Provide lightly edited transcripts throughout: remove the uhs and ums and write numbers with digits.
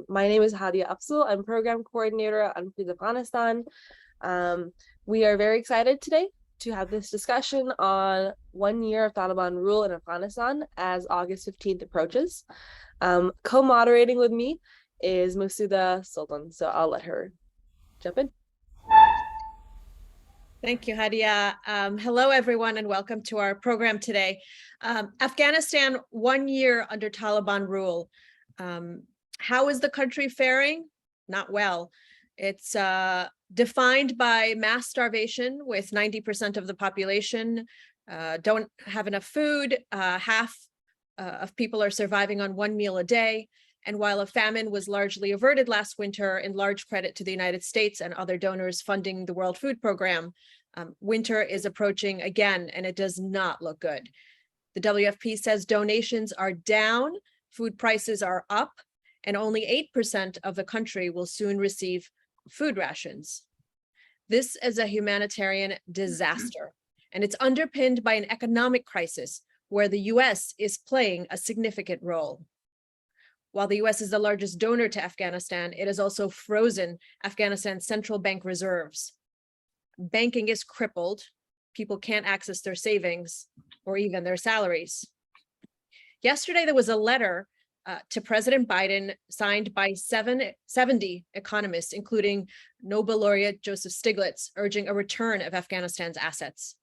My name is Hadia Afzal. I'm Program Coordinator at Unfreeze Afghanistan. We are very excited today to have this discussion on 1 year of Taliban rule in Afghanistan as August 15th approaches. Co-moderating with me is Masuda Sultan, so I'll let her jump in. Thank you, Hadia. Hello, everyone, and welcome to our program today. Afghanistan, 1 year under Taliban rule. How is the country faring? Not well. It's defined by mass starvation, with 90% of the population don't have enough food. Half of people are surviving on 1 meal a day. And while a famine was largely averted last winter, in large credit to the United States and other donors funding the World Food Program, winter is approaching again, and it does not look good. The WFP says donations are down, food prices are up, and only 8% of the country will soon receive food rations. This is a humanitarian disaster, and it's underpinned by an economic crisis where the US is playing a significant role. While the US is the largest donor to Afghanistan, it has also frozen Afghanistan's central bank reserves. Banking is crippled. People can't access their savings or even their salaries. Yesterday, there was a letter to President Biden signed by 70 economists, including Nobel laureate Joseph Stiglitz, urging a return of Afghanistan's assets.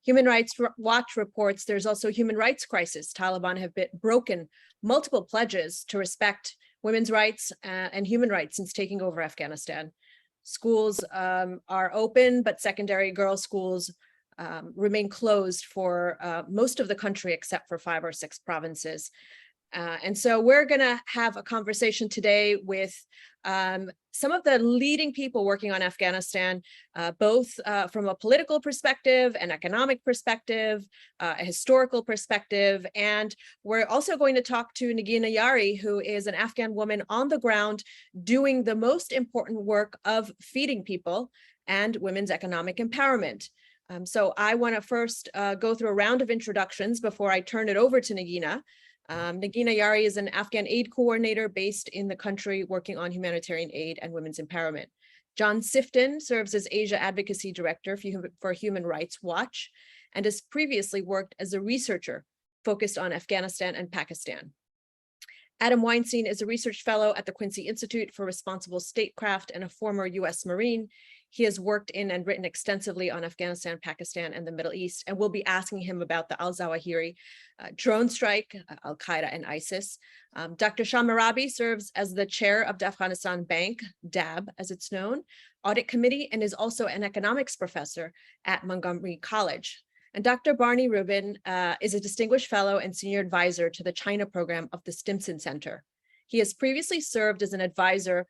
Human Rights Watch reports there's also a human rights crisis. Taliban have broken multiple pledges to respect women's rights and human rights since taking over Afghanistan. Schools are open, but secondary girls' schools remain closed for most of the country except for 5 or 6 provinces. And so we're going to have a conversation today with some of the leading people working on Afghanistan, both from a political perspective, an economic perspective, a historical perspective. And we're also going to talk to Negina Yari, who is an Afghan woman on the ground doing the most important work of feeding people and women's economic empowerment. So I want to first go through a round of introductions before I turn it over to Negina. Negina Yari is an Afghan aid coordinator based in the country working on humanitarian aid and women's empowerment. John Sifton serves as Asia Advocacy Director for Human Rights Watch and has previously worked as a researcher focused on Afghanistan and Pakistan. Adam Weinstein is a research fellow at the Quincy Institute for Responsible Statecraft and a former US Marine. He has worked in and written extensively on Afghanistan, Pakistan, and the Middle East, and we'll be asking him about the al-Zawahiri drone strike, Al-Qaeda, and ISIS. Dr. Shah Mehrabi serves as the chair of the Afghan Bank, DAB as it's known, audit committee, and is also an economics professor at Montgomery College. And Dr. Barney Rubin is a distinguished fellow and senior advisor to the China program of the Stimson Center. He has previously served as an advisor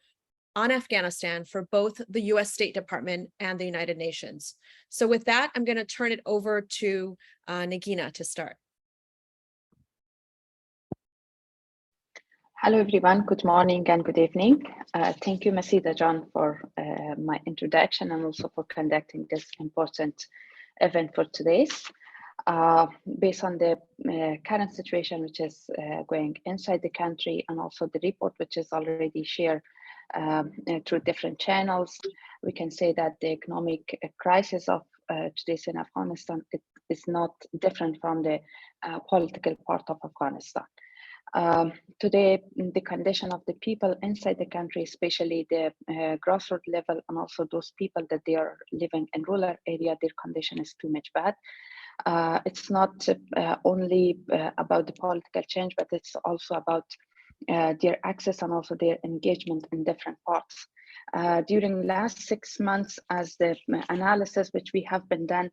on Afghanistan for both the US State Department and the United Nations. So with that, I'm going to turn it over to Negina to start. Hello, everyone. Good morning and good evening. Thank you, Masida John, for my introduction and also for conducting this important event for today's. Based on the current situation, which is going inside the country, and also the report, which is already shared through different channels, we can say that the economic crisis of today's in Afghanistan is not different from the political part of Afghanistan. Today, the condition of the people inside the country, especially the grassroots level, and also those people that they are living in rural area, their condition is too much bad. It's not only about the political change, but it's also about their access and also their engagement in different parts. During last 6 months, as the analysis which we have been done,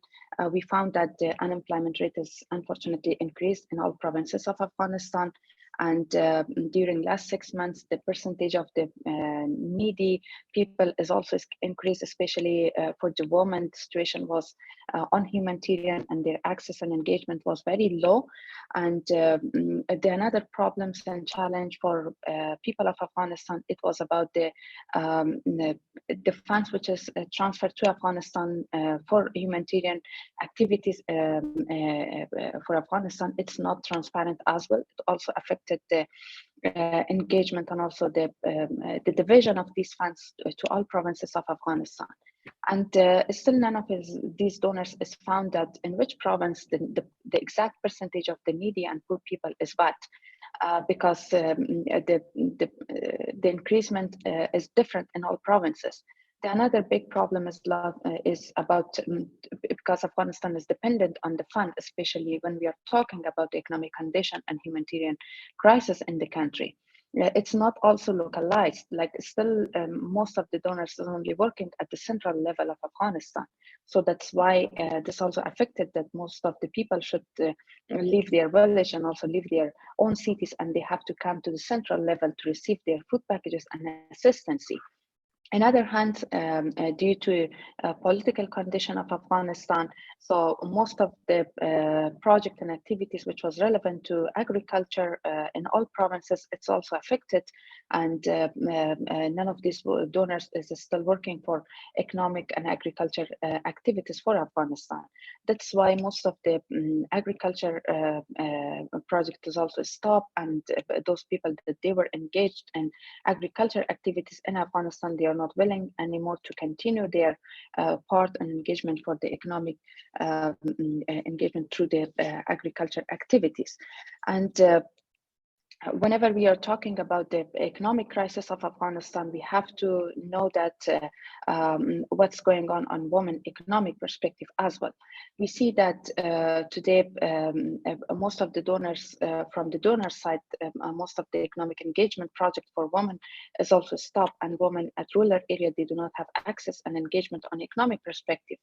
we found that the unemployment rate is unfortunately increased in all provinces of Afghanistan. And during last 6 months, the percentage of the needy people is also increased, especially for the women. The situation was on humanitarian, and their access and engagement was very low. And the another problems and challenge for people of Afghanistan, it was about the funds which is transferred to Afghanistan for humanitarian activities for Afghanistan. It's not transparent as well. It also affected affected the engagement and also the division of these funds to all provinces of Afghanistan. And still none of these donors is found that in which province the exact percentage of the needy and poor people is what, because the increasement is different in all provinces. Another big problem is about because Afghanistan is dependent on the fund, especially when we are talking about the economic condition and humanitarian crisis in the country. It's not also localized, like still most of the donors are only working at the central level of Afghanistan. So that's why this also affected that most of the people should leave their village and also leave their own cities, and they have to come to the central level to receive their food packages and assistance. On the other hand, due to political condition of Afghanistan, so most of the project and activities which was relevant to agriculture in all provinces, it's also affected, and none of these donors is still working for economic and agriculture activities for Afghanistan. That's why most of the agriculture project is also stopped, and those people that they were engaged in agriculture activities in Afghanistan, they are not willing anymore to continue their part and engagement for the economic engagement through the agriculture activities. And whenever we are talking about the economic crisis of Afghanistan, we have to know that what's going on women economic perspective as well. We see that today, most of the donors from the donor side, most of the economic engagement project for women is also stopped, and women at rural area, they do not have access and engagement on economic perspective,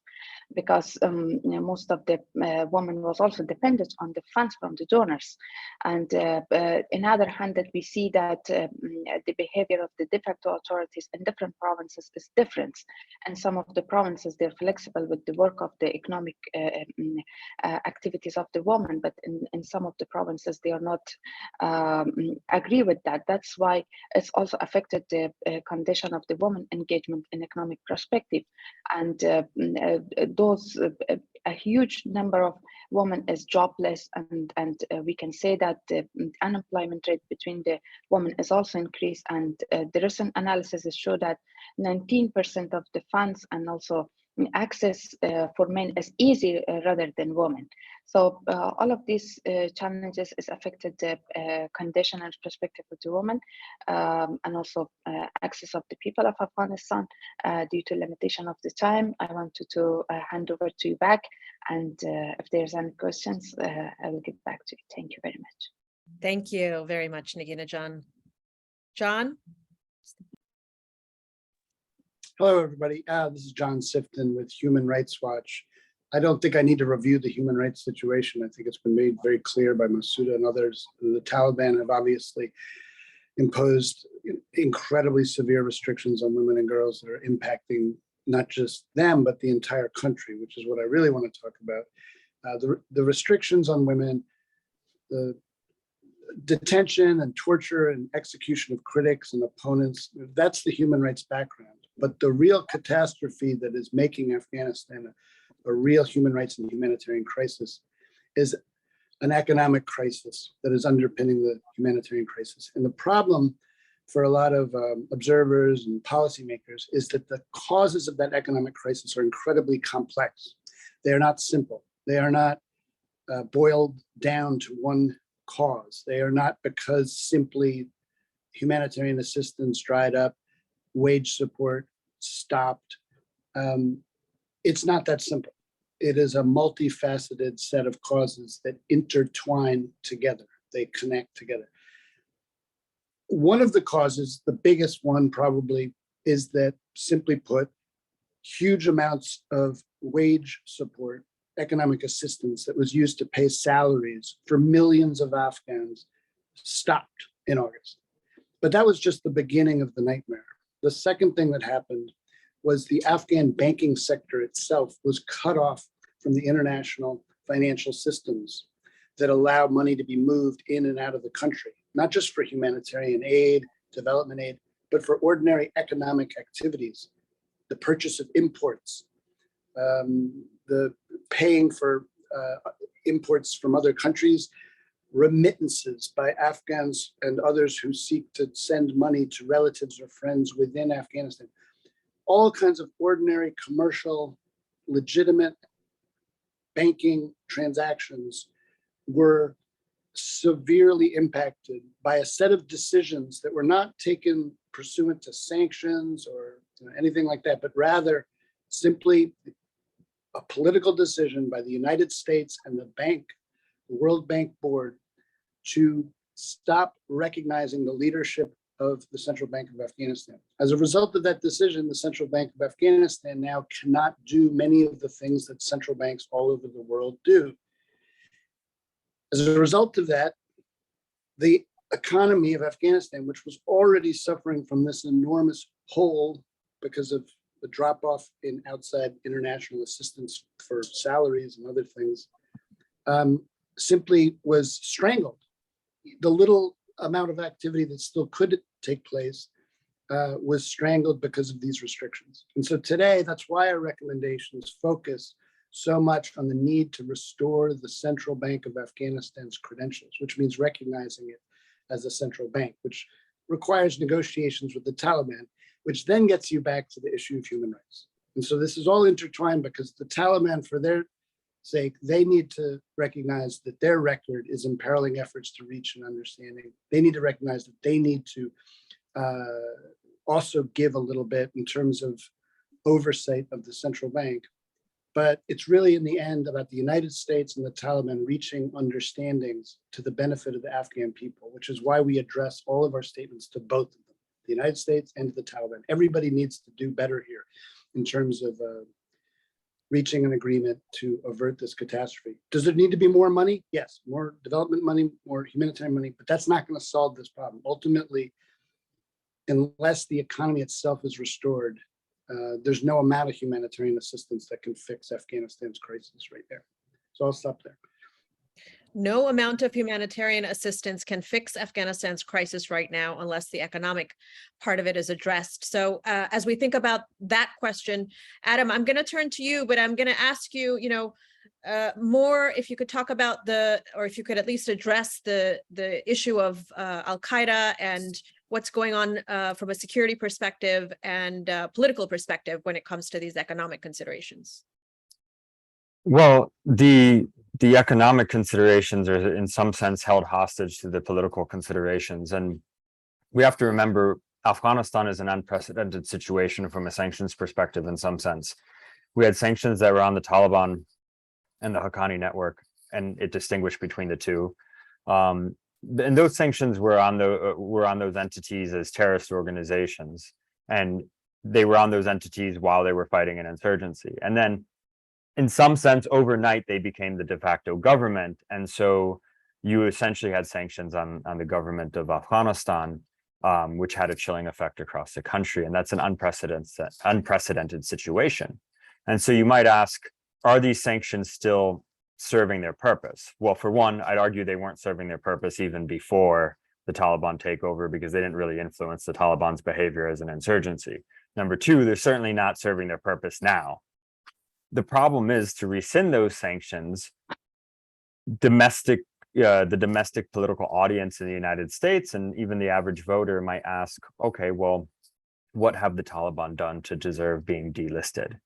because most of the women was also dependent on the funds from the donors. And in other hand, that we see that the behavior of the de facto authorities in different provinces is different. And some of the provinces, they're flexible with the work of the economic activities of the woman, but in some of the provinces, they are not agree with that. That's why it's also affected the condition of the woman engagement in economic perspective. And a huge number of women is jobless, and we can say that the unemployment rate between the women is also increased. And the recent analysis has shown that 19% of the funds and also access for men is easy rather than women. So all of these challenges is affected the condition and perspective of the woman, and also access of the people of Afghanistan. Due to limitation of the time, I wanted to hand over to you back, and if there's any questions, I will get back to you. Thank you very much. Thank you very much, Negina. John? Hello, everybody. This is John Sifton with Human Rights Watch. I don't think I need to review the human rights situation. I think it's been made very clear by Masuda and others. The Taliban have obviously imposed incredibly severe restrictions on women and girls that are impacting not just them, but the entire country, which is what I really want to talk about. The restrictions on women, the detention and torture and execution of critics and opponents, that's the human rights background. But the real catastrophe that is making Afghanistan a real human rights and humanitarian crisis is an economic crisis that is underpinning the humanitarian crisis. And the problem for a lot of observers and policymakers is that the causes of that economic crisis are incredibly complex. They are not simple. They are not boiled down to one cause. They are not because simply humanitarian assistance dried up, wage support stopped. It's not that simple. It is a multifaceted set of causes that intertwine together. They connect together. One of the causes, the biggest one probably, is that, simply put, huge amounts of wage support, economic assistance that was used to pay salaries for millions of Afghans stopped in August. But that was just the beginning of the nightmare. The second thing that happened was the Afghan banking sector itself was cut off from the international financial systems that allow money to be moved in and out of the country, not just for humanitarian aid, development aid, but for ordinary economic activities, the purchase of imports, the paying for imports from other countries remittances by Afghans and others who seek to send money to relatives or friends within Afghanistan. All kinds of ordinary, commercial, legitimate banking transactions were severely impacted by a set of decisions that were not taken pursuant to sanctions or anything like that, but rather simply a political decision by the United States and the World Bank Board to stop recognizing the leadership of the Central Bank of Afghanistan. As a result of that decision, the Central Bank of Afghanistan now cannot do many of the things that central banks all over the world do. As a result of that, the economy of Afghanistan, which was already suffering from this enormous hole because of the drop-off in outside international assistance for salaries and other things, simply was strangled. The little amount of activity that still could take place was strangled because of these restrictions. And so today, that's why our recommendations focus so much on the need to restore the Central Bank of Afghanistan's credentials, which means recognizing it as a central bank, which requires negotiations with the Taliban, which then gets you back to the issue of human rights. And so this is all intertwined because the Taliban, for their sake, they need to recognize that their record is imperiling efforts to reach an understanding. They need to recognize that they need to also give a little bit in terms of oversight of the central bank. But it's really in the end about the United States and the Taliban reaching understandings to the benefit of the Afghan people, which is why we address all of our statements to both of them, the United States and the Taliban. Everybody needs to do better here in terms of reaching an agreement to avert this catastrophe. Does there need to be more money? Yes, more development money, more humanitarian money, but that's not going to solve this problem. Ultimately, unless the economy itself is restored, there's no amount of humanitarian assistance that can fix Afghanistan's crisis right there. So I'll stop there. No amount of humanitarian assistance can fix Afghanistan's crisis right now unless the economic part of it is addressed. So as we think about that question, Adam, I'm going to turn to you, but I'm going to ask you, more if you could talk about or if you could at least address the issue of Al-Qaeda and what's going on from a security perspective and political perspective when it comes to these economic considerations. Well, the economic considerations are in some sense held hostage to the political considerations. And we have to remember Afghanistan is an unprecedented situation from a sanctions perspective in some sense. We had sanctions that were on the Taliban and the Haqqani network, and it distinguished between the two. And those sanctions were on those entities as terrorist organizations, and they were on those entities while they were fighting an insurgency. And then in some sense, overnight, they became the de facto government. And so you essentially had sanctions on the government of Afghanistan, which had a chilling effect across the country. And that's an unprecedented situation. And so you might ask, are these sanctions still serving their purpose? Well, for one, I'd argue they weren't serving their purpose even before the Taliban takeover, because they didn't really influence the Taliban's behavior as an insurgency. Number two, they're certainly not serving their purpose now. The problem is, to rescind those sanctions, the domestic political audience in the United States and even the average voter might ask, okay, well, what have the Taliban done to deserve being delisted?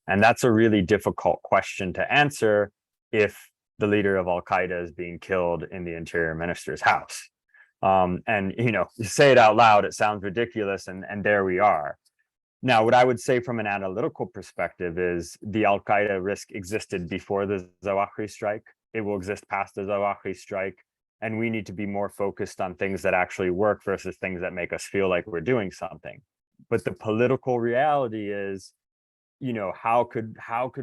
And that's a really difficult question to answer if the leader of Al-Qaeda is being killed in the interior minister's house. And, you say it out loud, it sounds ridiculous, and there we are. Now, what I would say from an analytical perspective is the Al-Qaeda risk existed before the Zawahiri strike. It will exist past the Zawahiri strike. And we need to be more focused on things that actually work versus things that make us feel like we're doing something. But the political reality is, how could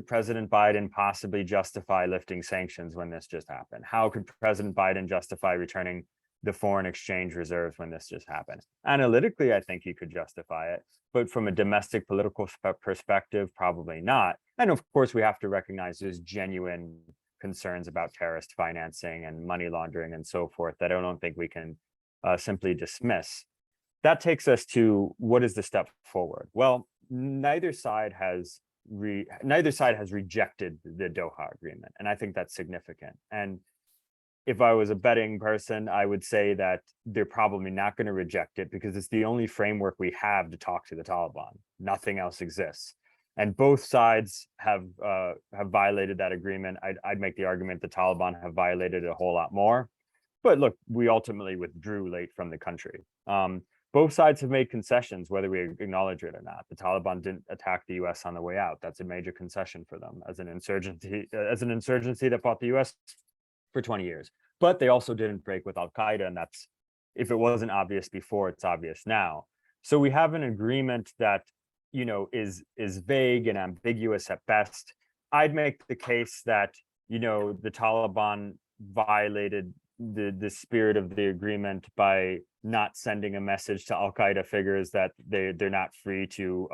President Biden possibly justify lifting sanctions when this just happened? How could President Biden justify returning the foreign exchange reserves when this just happened? Analytically, I think he could justify it, but from a domestic political perspective, probably not. And of course, we have to recognize there's genuine concerns about terrorist financing and money laundering and so forth that I don't think we can simply dismiss. That takes us to, what is the step forward? Well, neither side has rejected the Doha agreement, and I think that's significant. And if I was a betting person, I would say that they're probably not going to reject it because it's the only framework we have to talk to the Taliban. Nothing else exists. And both sides have violated that agreement. I'd make the argument the Taliban have violated it a whole lot more. But look, we ultimately withdrew late from the country. Both sides have made concessions, whether we acknowledge it or not. The Taliban didn't attack the U.S. on the way out. That's a major concession for them as an insurgency that fought the U.S. for 20 years. But they also didn't break with Al-Qaeda, and that's, if it wasn't obvious before, it's obvious now. So we have an agreement that, you know, is vague and ambiguous at best. I'd make the case that, you know, the Taliban violated the spirit of the agreement by not sending a message to Al-Qaeda figures that they're not free to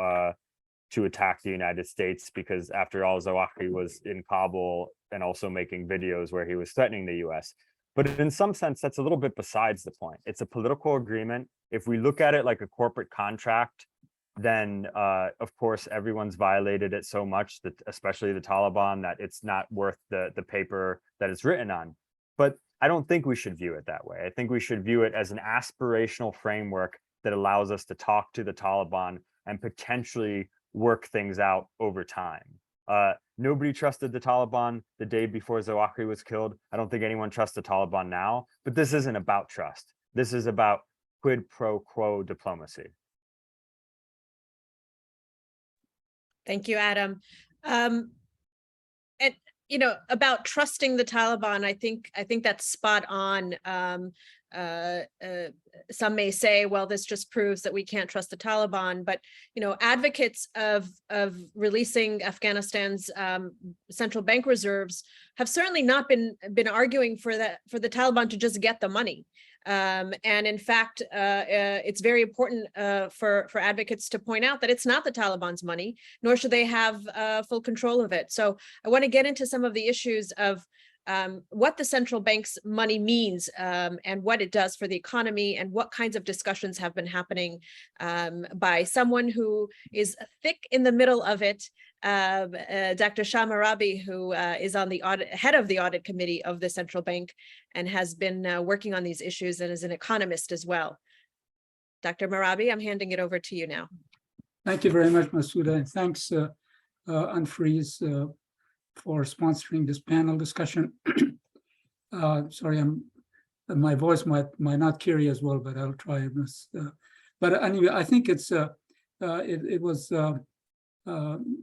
attack the United States, because after all, Zawahiri was in Kabul and also making videos where he was threatening the US. But in some sense, that's a little bit besides the point. It's a political agreement. If we look at it like a corporate contract, then of course everyone's violated it so much that, especially the Taliban, that it's not worth the paper that it's written on. But I don't think we should view it that way. I think we should view it as an aspirational framework that allows us to talk to the Taliban and potentially work things out over time. Nobody trusted the Taliban the day before Zawahiri was killed. I don't think anyone trusts the Taliban now, but this isn't about trust. This is about quid pro quo diplomacy. Thank you, Adam. And you know, about trusting the Taliban, I think that's spot on. Some may say, well, this just proves that we can't trust the Taliban, but you know, advocates of releasing Afghanistan's central bank reserves have certainly not been arguing for the Taliban to just get the money. And in fact, it's very important for advocates to point out that it's not the Taliban's money, nor should they have full control of it. So I want to get into some of the issues of what the central bank's money means and what it does for the economy, and what kinds of discussions have been happening by someone who is thick in the middle of it, Dr. Shah Mehrabi, who is on the head of the audit committee of the central bank and has been working on these issues and is an economist as well. Dr. Mehrabi, I'm handing it over to you now. Thank you very much, Masuda, and thanks, Unfreeze, for sponsoring this panel discussion. Sorry, my voice might not carry as well, but I'll try. But anyway, I think it was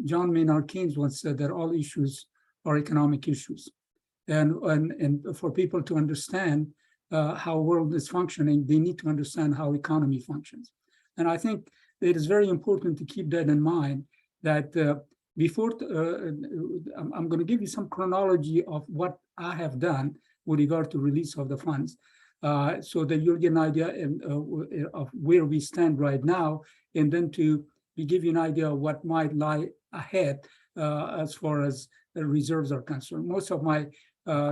John Maynard Keynes once said that all issues are economic issues, and for people to understand how world is functioning, they need to understand how economy functions. And I think it is very important to keep that in mind, that before, I'm going to give you some chronology of what I have done with regard to release of the funds, so that you'll get an idea of where we stand right now, and then to give you an idea of what might lie ahead as far as the reserves are concerned. Most of my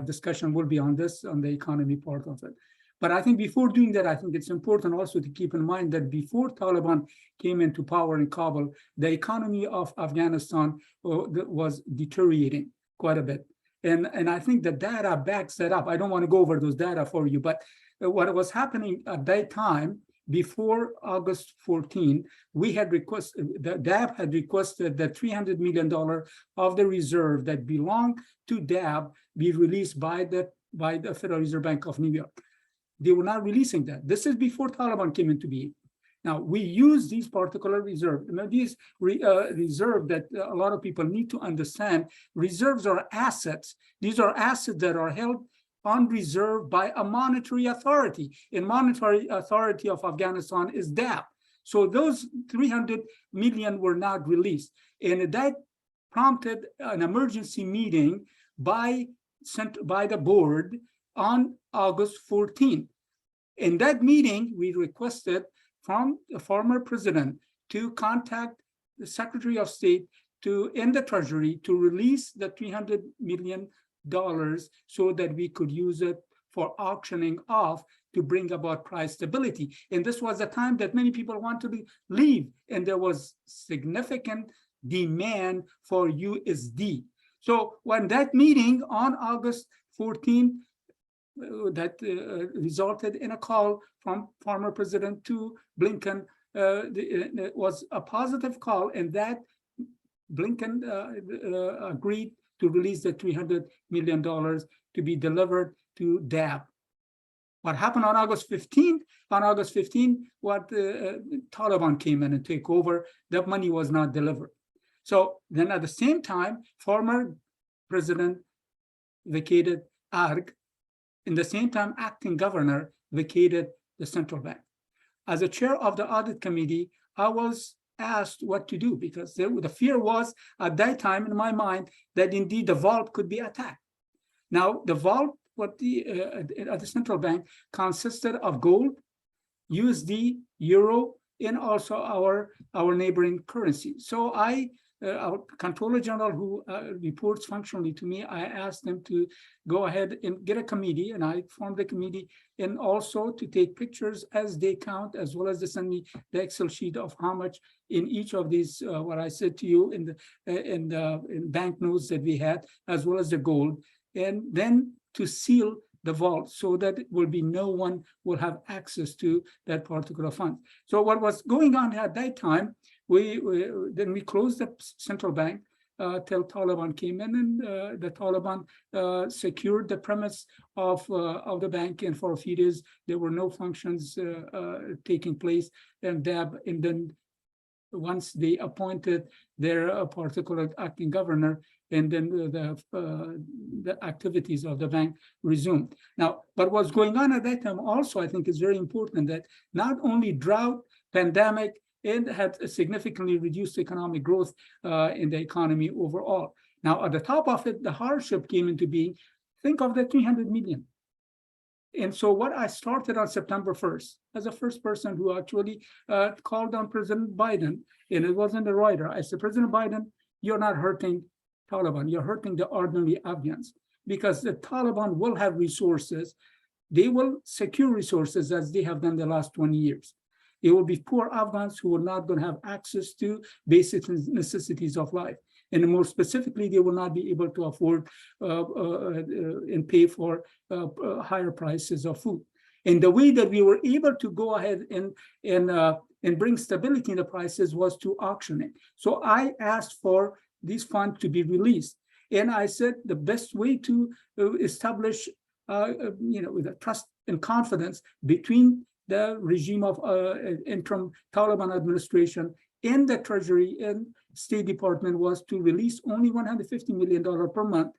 discussion will be on the economy part of it. But I think before doing that, I think it's important also to keep in mind that before Taliban came into power in Kabul, the economy of Afghanistan was deteriorating quite a bit. And I think the data backs that up. I don't want to go over those data for you, but what was happening at that time, before August 14, we had requested, the DAB had requested that $300 million of the reserve that belonged to DAB be released by the Federal Reserve Bank of New York. They were not releasing that. This is before Taliban came into being. Now, we use these particular reserves. Now, these reserves that a lot of people need to understand, reserves are assets. These are assets that are held on reserve by a monetary authority. And monetary authority of Afghanistan is DAB. So those 300 million were not released. And that prompted an emergency meeting by the board on August 14. In that meeting, we requested from the former president to contact the Secretary of State in the Treasury to release the $300 million so that we could use it for auctioning off to bring about price stability. And this was a time that many people wanted to leave, and there was significant demand for USD. So when that meeting on August 14, resulted in a call from former President to Blinken. It was a positive call, and that Blinken agreed to release the $300 million to be delivered to DAB. What happened on August 15th? On August 15th, Taliban came in and took over. That money was not delivered. So then at the same time, former president vacated ARG. In the same time, acting governor vacated the central bank. As a chair of the audit committee, I was asked what to do, because the fear was at that time in my mind that indeed the vault could be attacked. Now, the vault at the central bank consisted of gold, USD, euro, and also our neighboring currency. So our Comptroller General, who reports functionally to me, I asked them to go ahead and get a committee, and I formed a committee, and also to take pictures as they count, as well as to send me the Excel sheet of how much in each of these, what I said to you in banknotes that we had, as well as the gold, and then to seal the vault so that no one will have access to that particular fund. So what was going on at that time, we closed the central bank till Taliban came in, and the Taliban secured the premise of the bank, and for a few days there were no functions taking place, and then once they appointed their particular acting governor, and then the activities of the bank resumed. Now, but what's going on at that time also, I think, is very important, that not only drought, pandemic, and had significantly reduced economic growth in the economy overall. Now, at the top of it, the hardship came into being. Think of the 300 million. And so what I started on September 1st, as the first person who actually called on President Biden, and it wasn't a writer. I said, President Biden, you're not hurting Taliban, you're hurting the ordinary Afghans, because the Taliban will have resources. They will secure resources as they have done the last 20 years. It will be poor Afghans who are not going to have access to basic necessities of life. And more specifically, they will not be able to afford and pay for higher prices of food. And the way that we were able to go ahead and bring stability in the prices was to auction it. So I asked for these funds to be released. And I said the best way to establish with a trust and confidence between the regime of interim Taliban administration and the Treasury and State Department was to release only $150 million per month.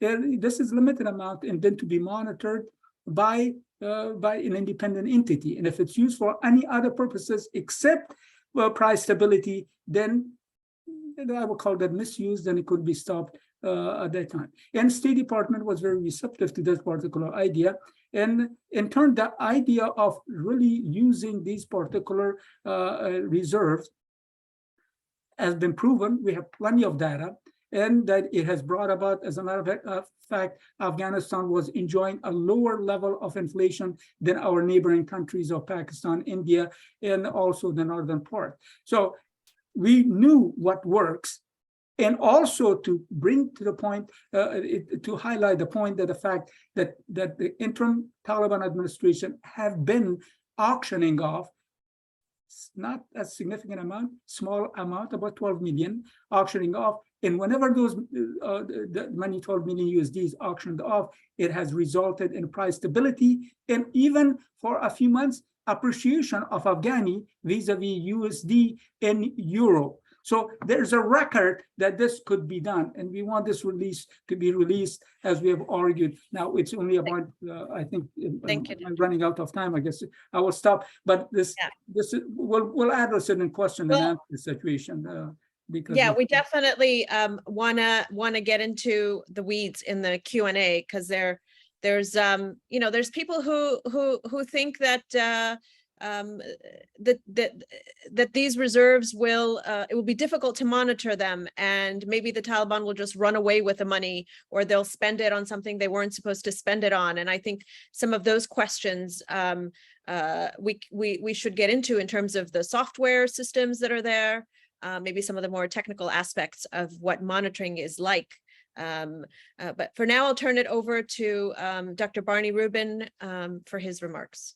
And this is limited amount, and then to be monitored by an independent entity. And if it's used for any other purposes except price stability, then I would call that misuse, and it could be stopped at that time. And State Department was very receptive to this particular idea. And in turn, the idea of really using these particular reserves has been proven. We have plenty of data, and that it has brought about, as a matter of fact, Afghanistan was enjoying a lower level of inflation than our neighboring countries of Pakistan, India, and also the northern part. So we knew what works. And also to bring to the point, to highlight the point that the fact that the interim Taliban administration have been auctioning off, not a significant amount, small amount, about 12 million, auctioning off. And whenever those the money, 12 million USD is auctioned off, it has resulted in price stability, and even for a few months, appreciation of Afghani vis-a-vis USD and euro. So there's a record that this could be done, and we want this release to be released as we have argued. Now it's only about, I think, I'm running out of time. I guess I will stop. But this will address it in question and answer situation. Because we definitely wanna get into the weeds in the Q&A, because there's people who think that that these reserves will it will be difficult to monitor them, and maybe the Taliban will just run away with the money, or they'll spend it on something they weren't supposed to spend it on. And I think some of those questions we should get into in terms of the software systems that are there, maybe some of the more technical aspects of what monitoring is like. But for now, I'll turn it over to Dr. Barney Rubin for his remarks.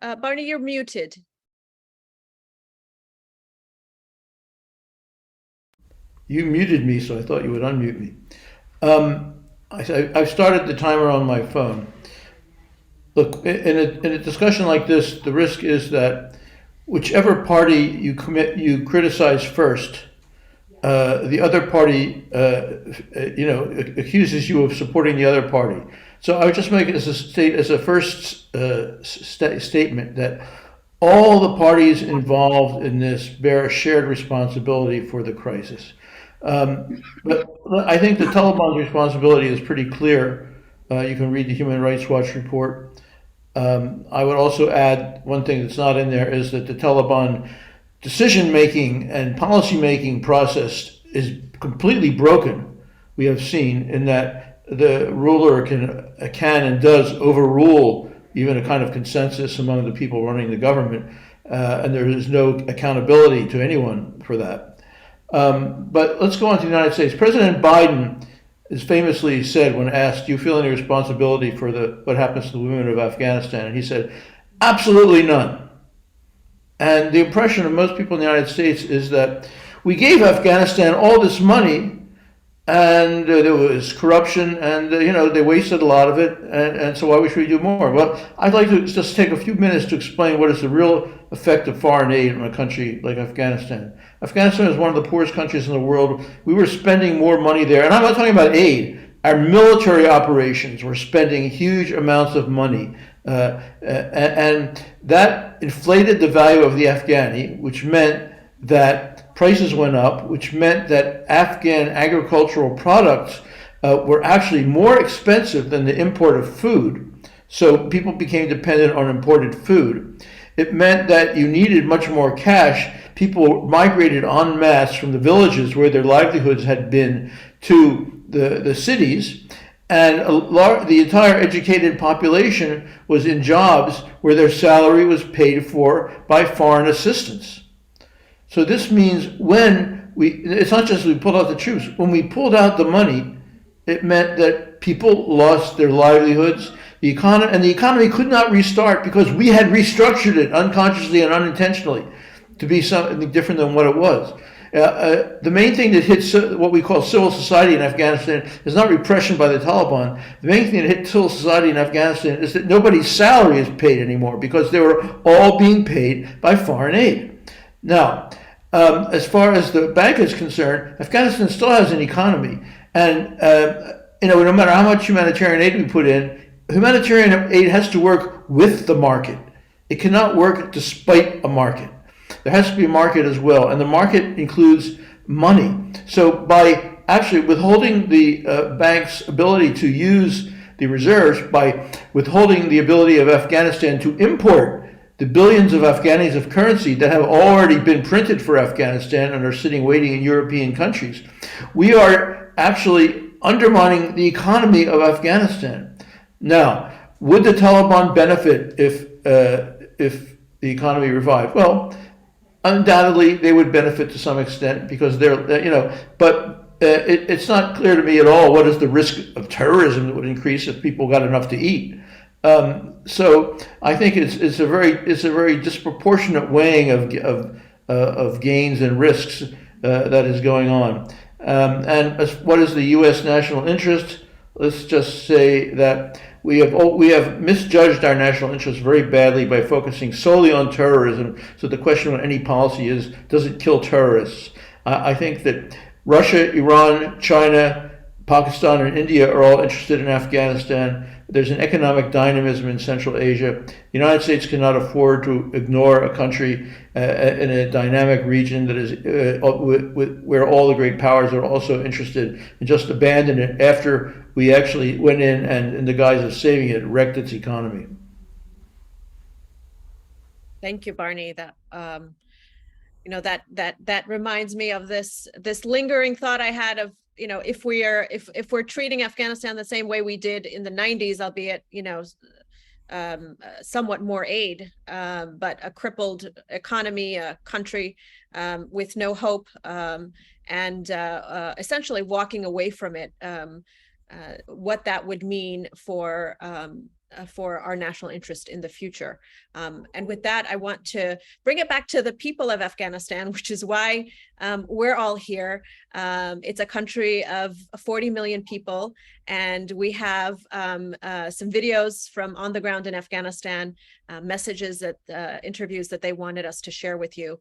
Barney, you're muted. You muted me, so I thought you would unmute me. I've started the timer on my phone. Look, in a discussion like this, the risk is that whichever party you criticize first, the other party, accuses you of supporting the other party. So I would just make it as a first statement that all the parties involved in this bear a shared responsibility for the crisis. But I think the Taliban's responsibility is pretty clear. You can read the Human Rights Watch report. I would also add one thing that's not in there is that the Taliban decision-making and policy-making process is completely broken. We have seen in that the ruler can and does overrule even a kind of consensus among the people running the government, and there is no accountability to anyone for that. But let's go on to the United States. President Biden has famously said when asked, do you feel any responsibility for what happens to the women of Afghanistan? And he said, absolutely none. And the impression of most people in the United States is that we gave Afghanistan all this money and there was corruption and, they wasted a lot of it. And so why should we do more? Well, I'd like to just take a few minutes to explain what is the real effect of foreign aid on a country like Afghanistan. Afghanistan is one of the poorest countries in the world. We were spending more money there. And I'm not talking about aid. Our military operations were spending huge amounts of money. And that inflated the value of the Afghani, which meant that prices went up, which meant that Afghan agricultural products were actually more expensive than the import of food. So people became dependent on imported food. It meant that you needed much more cash. People migrated en masse from the villages where their livelihoods had been to the cities. And the entire educated population was in jobs where their salary was paid for by foreign assistance. So this means it's not just we pulled out the troops. When we pulled out the money, it meant that people lost their livelihoods. The economy could not restart because we had restructured it unconsciously and unintentionally to be something different than what it was. The main thing that hits what we call civil society in Afghanistan is not repression by the Taliban. The main thing that hit civil society in Afghanistan is that nobody's salary is paid anymore because they were all being paid by foreign aid. Now, as far as the bank is concerned, Afghanistan still has an economy. And, no matter how much humanitarian aid we put in, humanitarian aid has to work with the market. It cannot work despite a market. There has to be a market as well, and the market includes money. So by actually withholding the bank's ability to use the reserves, by withholding the ability of Afghanistan to import the billions of Afghanis of currency that have already been printed for Afghanistan and are sitting waiting in European countries, we are actually undermining the economy of Afghanistan. Now, would the Taliban benefit if the economy revived? Well, undoubtedly they would benefit to some extent because it's not clear to me at all what is the risk of terrorism that would increase if people got enough to eat. So I think it's a very disproportionate weighing of gains and risks that is going on. And what is the U.S. national interest? Let's just say that we have misjudged our national interest very badly by focusing solely on terrorism. So the question on any policy is, does it kill terrorists? I think that Russia, Iran, China, Pakistan, and India are all interested in Afghanistan. There's an economic dynamism in Central Asia. The United States cannot afford to ignore a country in a dynamic region that is where all the great powers are also interested, and just abandon it after we actually went in and, in the guise of saving it, wrecked its economy. Thank you, Barney. That that reminds me of this lingering thought I had of, if we're treating Afghanistan the same way we did in the 90s, albeit somewhat more aid, but a crippled economy, a country with no hope, and essentially walking away from it, what that would mean for our national interest in the future. And with that, I want to bring it back to the people of Afghanistan, which is why we're all here. It's a country of 40 million people, and we have some videos from on the ground in Afghanistan, messages that interviews that they wanted us to share with you.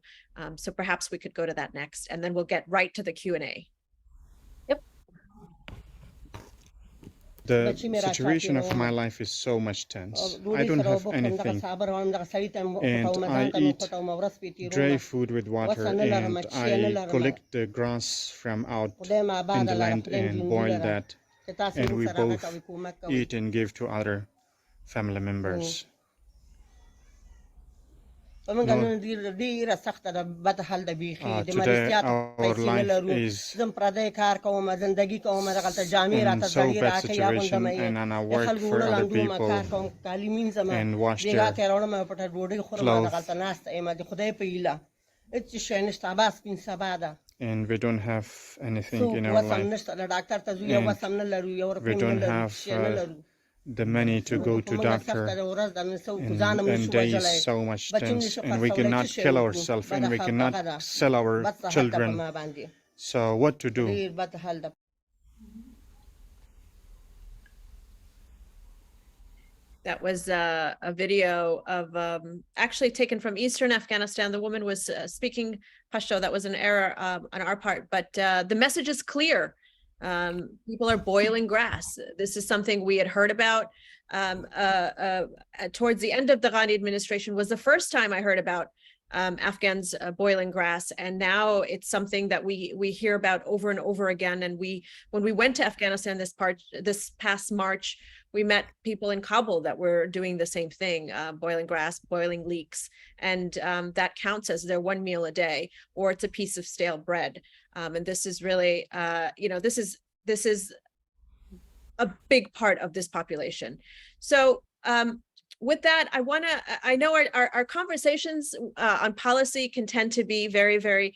So perhaps we could go to that next, and then we'll get right to the Q&A. The situation of my life is so much tense. I don't have anything, and I eat dry food with water, and I collect the grass from out in the land and boil that, and we both eat and give to other family members. Today our life is in so bad situation, and I work for other people and wash their clothes, and we don't have anything in our life, and we don't have the money to go to doctor, and there is so much tense, and we cannot kill ourselves, and we cannot sell our children. So what to do? That was a video of actually taken from Eastern Afghanistan. The woman was speaking Pashto. That was an error on our part, but the message is clear. People are boiling grass. This is something we had heard about towards the end of the Ghani administration. Was the first time I heard about Afghans boiling grass, and now it's something that we hear about over and over again. And when we went to Afghanistan this past March, we met people in Kabul that were doing the same thing, boiling grass, boiling leeks, and that counts as their one meal a day, or it's a piece of stale bread. And this is really, this is a big part of this population. So with that, I know our conversations on policy can tend to be very, very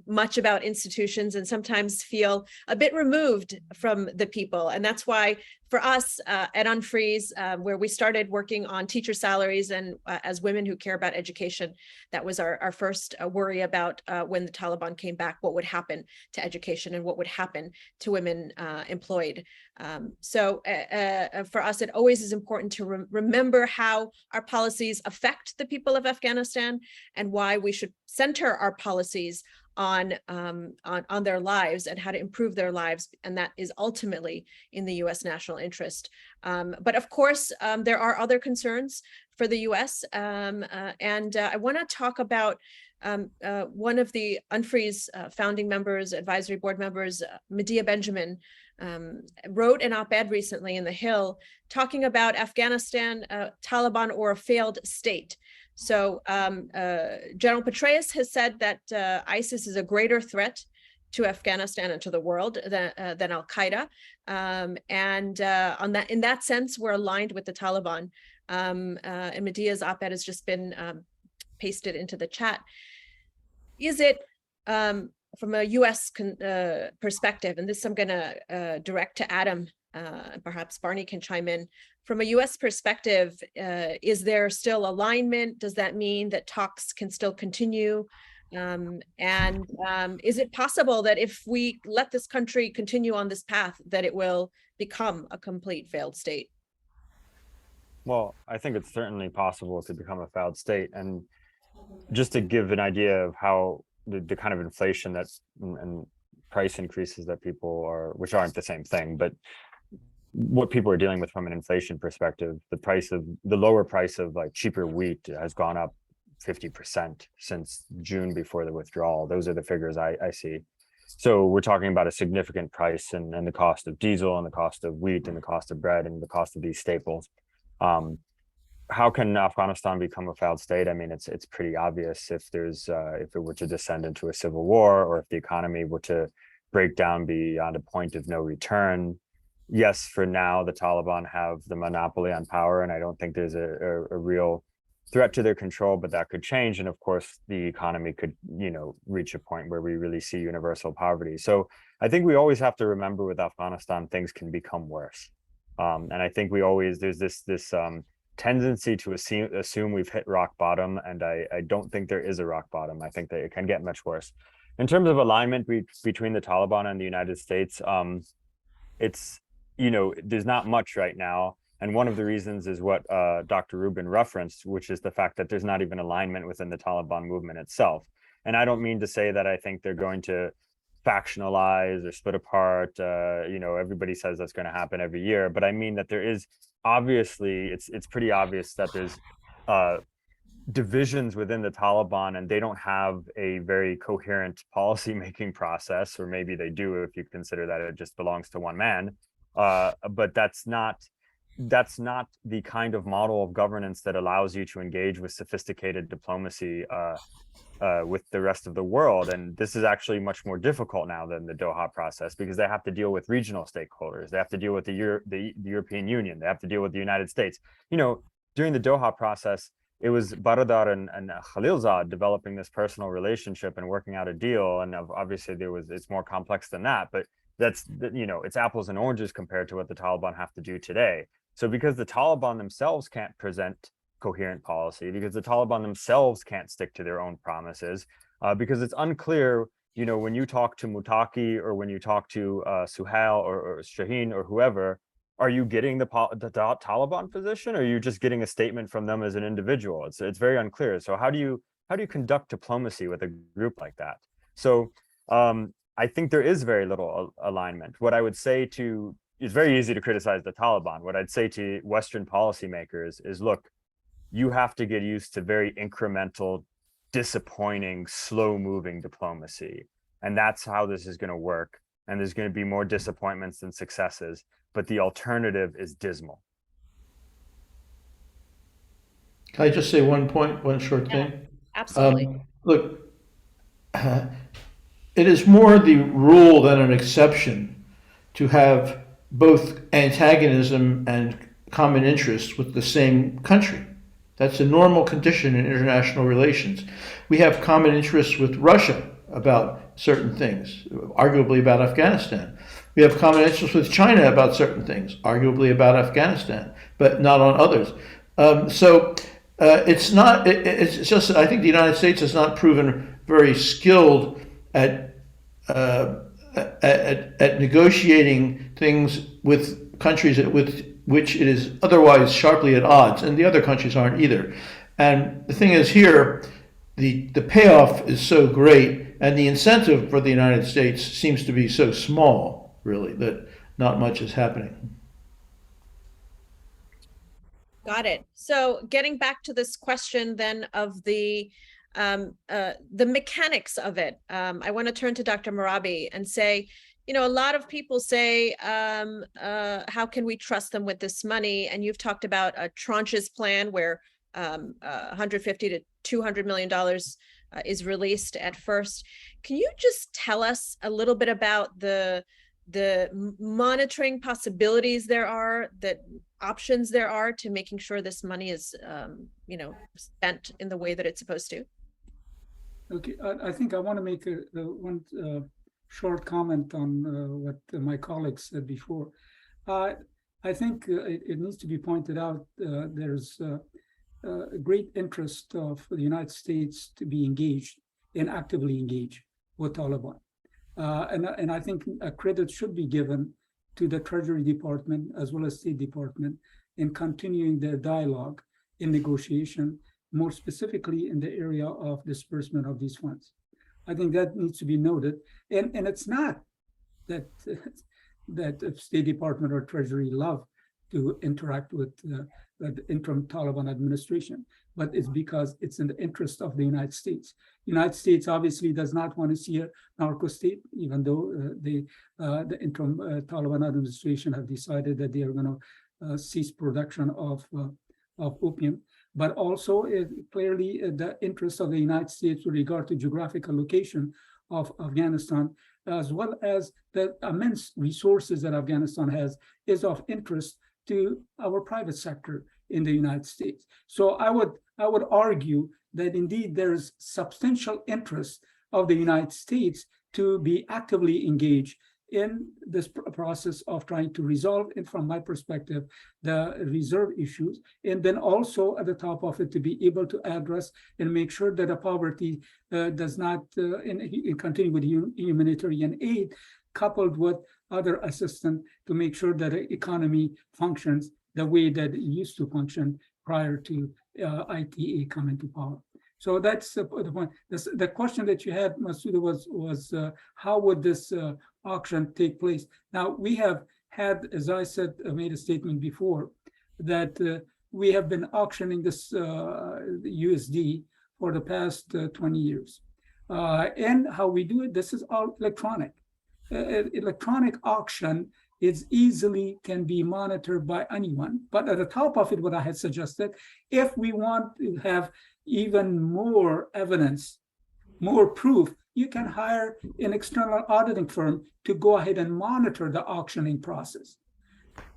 much about institutions, and sometimes feel a bit removed from the people. And that's why for us at Unfreeze, where we started working on teacher salaries, and as women who care about education, that was our first worry about when the Taliban came back, what would happen to education and what would happen to women employed. So for us, it always is important to remember how our policies affect the people of Afghanistan, and why we should center our policies on their lives and how to improve their lives, and that is ultimately in the U.S. national interest. But of course, there are other concerns for the U.S. And I want to talk about one of the Unfreeze founding members, advisory board members, Medea Benjamin, wrote an op-ed recently in The Hill talking about Afghanistan, Taliban, or a failed state. So General Petraeus has said that ISIS is a greater threat to Afghanistan and to the world than Al-Qaeda. And in that sense, we're aligned with the Taliban. And Medea's op-ed has just been pasted into the chat. Is it, from a U.S. perspective, and this I'm going to direct to Adam, perhaps Barney can chime in. From a U.S. perspective, is there still alignment? Does that mean that talks can still continue? And is it possible that if we let this country continue on this path, that it will become a complete failed state? Well, I think it's certainly possible to become a failed state. And just to give an idea of how the kind of inflation that's and price increases that people are, which aren't the same thing, but what people are dealing with from an inflation perspective, the lower price of like cheaper wheat has gone up 50% since June before the withdrawal. Those are the figures I see. So we're talking about a significant price, and the cost of diesel, and the cost of wheat, and the cost of bread, and the cost of these staples. How can Afghanistan become a failed state? I mean, it's pretty obvious. If it were to descend into a civil war, or if the economy were to break down beyond a point of no return, yes, for now, the Taliban have the monopoly on power, and I don't think there's a real threat to their control, but that could change. And of course, the economy could, reach a point where we really see universal poverty. So I think we always have to remember with Afghanistan, things can become worse. And I think there's this tendency to assume we've hit rock bottom, and I don't think there is a rock bottom. I think that it can get much worse. In terms of alignment between the Taliban and the United States, it's, there's not much right now. And one of the reasons is what Dr. Rubin referenced, which is the fact that there's not even alignment within the Taliban movement itself. And I don't mean to say that I think they're going to factionalize or split apart. Everybody says that's going to happen every year, but I mean that there is obviously, it's pretty obvious that there's divisions within the Taliban, and they don't have a very coherent policy-making process, or maybe they do if you consider that it just belongs to one man. But that's not the kind of model of governance that allows you to engage with sophisticated diplomacy with the rest of the world. And this is actually much more difficult now than the Doha process, because they have to deal with regional stakeholders. They have to deal with the European Union. They have to deal with the United States. During the Doha process, it was Baradar and Khalilzad developing this personal relationship and working out a deal. And obviously it's more complex than that, but it's apples and oranges compared to what the Taliban have to do today. So because the Taliban themselves can't present coherent policy, because the Taliban themselves can't stick to their own promises, because it's unclear, when you talk to Mutaki or when you talk to Suhail or Shaheen or whoever, are you getting the Taliban position, or are you just getting a statement from them as an individual? It's very unclear. So how do you conduct diplomacy with a group like that? So I think there is very little alignment. What I would say it's very easy to criticize the Taliban. What I'd say to Western policymakers is, look, you have to get used to very incremental, disappointing, slow-moving diplomacy. And that's how this is going to work. And there's going to be more disappointments than successes, but the alternative is dismal. Can I just say one short thing? Absolutely. Look, it is more the rule than an exception to have both antagonism and common interest with the same country. That's a normal condition in international relations. We have common interests with Russia about certain things, arguably about Afghanistan. We have common interests with China about certain things, arguably about Afghanistan, but not on others. It's just I think the United States has not proven very skilled at negotiating things with countries with which it is otherwise sharply at odds, and the other countries aren't either. And the thing is here, the payoff is so great, and the incentive for the United States seems to be so small, really, that not much is happening. Got it. So getting back to this question then of the mechanics of it, I want to turn to Dr. Mehrabi and say, a lot of people say, how can we trust them with this money? And you've talked about a tranches plan where $150 to $200 million is released at first. Can you just tell us a little bit about the monitoring possibilities there are, the options there are to making sure this money is, spent in the way that it's supposed to? Okay, I think I want to make one short comment on what my colleagues said before. I think it needs to be pointed out there's a great interest of the United States to be engaged and actively engaged with Taliban. And I think a credit should be given to the Treasury Department as well as State Department in continuing their dialogue in negotiation, more specifically in the area of disbursement of these funds. I think that needs to be noted. And it's not that the State Department or Treasury love to interact with the interim Taliban administration, but it's because it's in the interest of the United States. The United States obviously does not want to see a narco state, even though the interim Taliban administration have decided that they are going to cease production of opium. But also clearly the interest of the United States with regard to geographical location of Afghanistan as well as the immense resources that Afghanistan has, is of interest to our private sector in the United States. So I would argue that indeed there's substantial interest of the United States to be actively engaged in this process of trying to resolve, and from my perspective, the reserve issues, and then also at the top of it to be able to address and make sure that the poverty does not continue with humanitarian aid, coupled with other assistance to make sure that the economy functions the way that it used to function prior to ITA coming to power. So that's the point. The question that you had, Masuda, was how would this auction take place? Now, we have had, as I said, made a statement before, that we have been auctioning this USD for the past 20 years. And how we do it, this is all electronic. Electronic auction is easily can be monitored by anyone. But at the top of it, what I had suggested, if we want to have even more evidence, more proof, you can hire an external auditing firm to go ahead and monitor the auctioning process.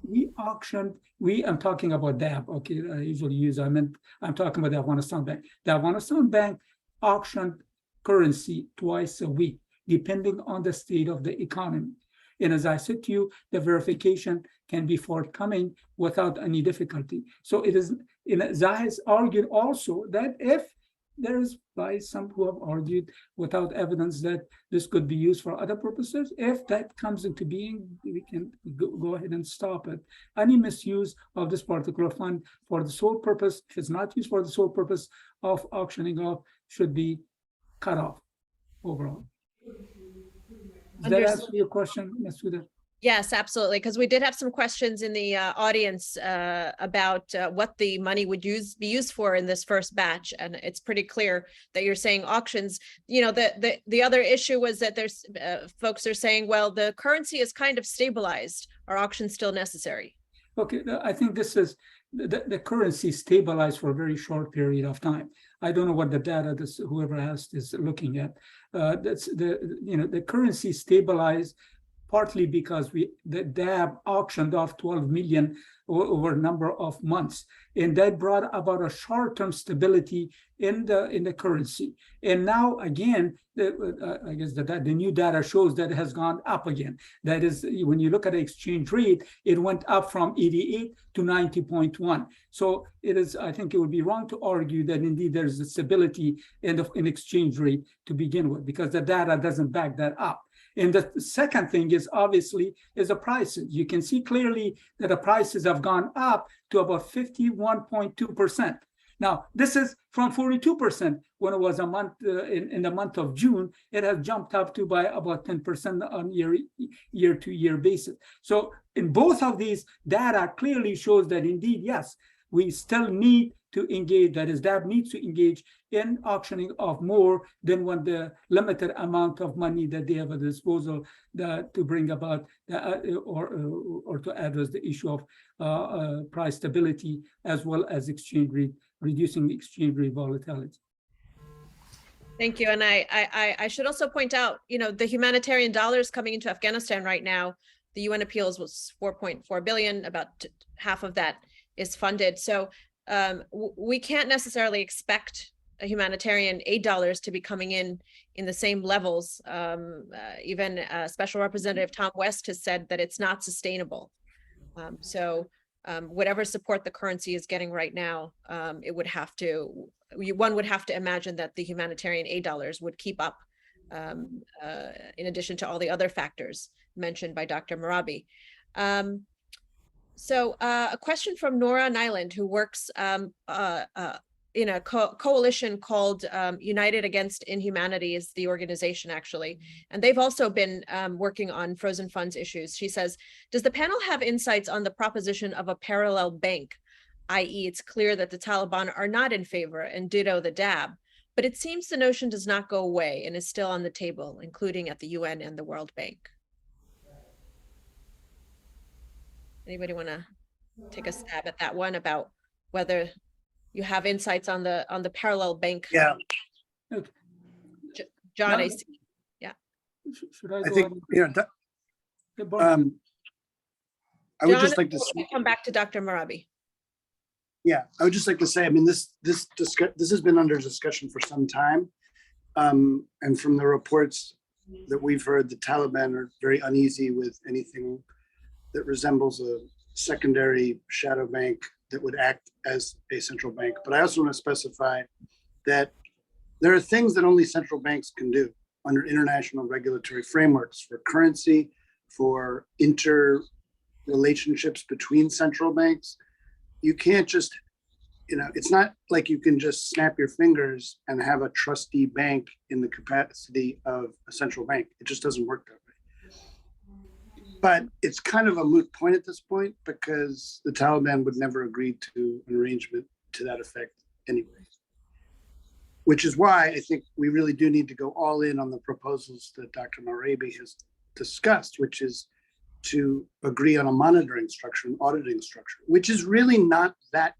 I'm talking about DAB, okay, I usually use, I'm talking about the Afghanistan Bank. The Afghanistan Bank auctioned currency twice a week, depending on the state of the economy. And as I said to you, the verification can be forthcoming without any difficulty. So it is, Zah has argued also that if there is, by some who have argued without evidence that this could be used for other purposes, if that comes into being, we can go ahead and stop it. Any misuse of this particular fund for the sole purpose, if it's not used for the sole purpose of auctioning off, should be cut off overall. Does that answer your question, Masuda? Yes, absolutely. Because we did have some questions in the audience about what the money would be used for in this first batch, and it's pretty clear that you're saying auctions. You know, the other issue was that there's folks are saying, well, the currency is kind of stabilized. Are auctions still necessary? Okay, I think this is the currency stabilized for a very short period of time. I don't know what the data this whoever asked is looking at. That's the currency stabilized partly because the DAB auctioned off 12 million over a number of months, and that brought about a short-term stability in the currency. And now again, I guess the new data shows that it has gone up again. That is, when you look at the exchange rate, it went up from 88 to 90.1. So it is, I think it would be wrong to argue that indeed there's a stability in exchange rate to begin with, because the data doesn't back that up. And the second thing is obviously is the prices. You can see clearly that the prices have gone up to about 51.2%. Now, this is from 42% when it was a month in the month of June. It has jumped up to by about 10% on year-to-year basis. So in both of these, data clearly shows that indeed, yes, we still need to engage, that is, DAB needs to engage in auctioning of more than what the limited amount of money that they have at disposal to bring about or to address the issue of price stability, as well as exchange rate, reducing exchange rate volatility. Thank you. And I should also point out, the humanitarian dollars coming into Afghanistan right now, the UN appeals was 4.4 billion, about half of that is funded. So we can't necessarily expect humanitarian aid dollars to be coming in the same levels. Even Special Representative Tom West has said that it's not sustainable. So whatever support the currency is getting right now, one would have to imagine that the humanitarian aid dollars would keep up, in addition to all the other factors mentioned by Dr. Mehrabi. So a question from Nora Nyland, who works in a coalition called United Against Inhumanity is the organization, actually. And they've also been working on frozen funds issues. She says, does the panel have insights on the proposition of a parallel bank? I.e., it's clear that the Taliban are not in favor, and ditto the DAB. But it seems the notion does not go away and is still on the table, including at the UN and the World Bank. Anybody want to take a stab at that one about whether you have insights on the parallel bank? Yeah. John, I see. Yeah. Should I I go think, ahead? you know, Yeah, Barney. I would John, just like to, come back to Dr. Mehrabi. yeah, I would just like to say, I mean, this has been under discussion for some time. And from the reports that we've heard, the Taliban are very uneasy with anything that resembles a secondary shadow bank that would act as a central bank. But I also want to specify that there are things that only central banks can do under international regulatory frameworks for currency, for interrelationships between central banks. You can't just, you know, it's not like you can just snap your fingers and have a trustee bank in the capacity of a central bank. It just doesn't work that way. But it's kind of a moot point at this point because the Taliban would never agree to an arrangement to that effect anyway. Which is why I think we really do need to go all in on the proposals that Dr. Mehrabi has discussed, which is to agree on a monitoring structure, an auditing structure, which is really not that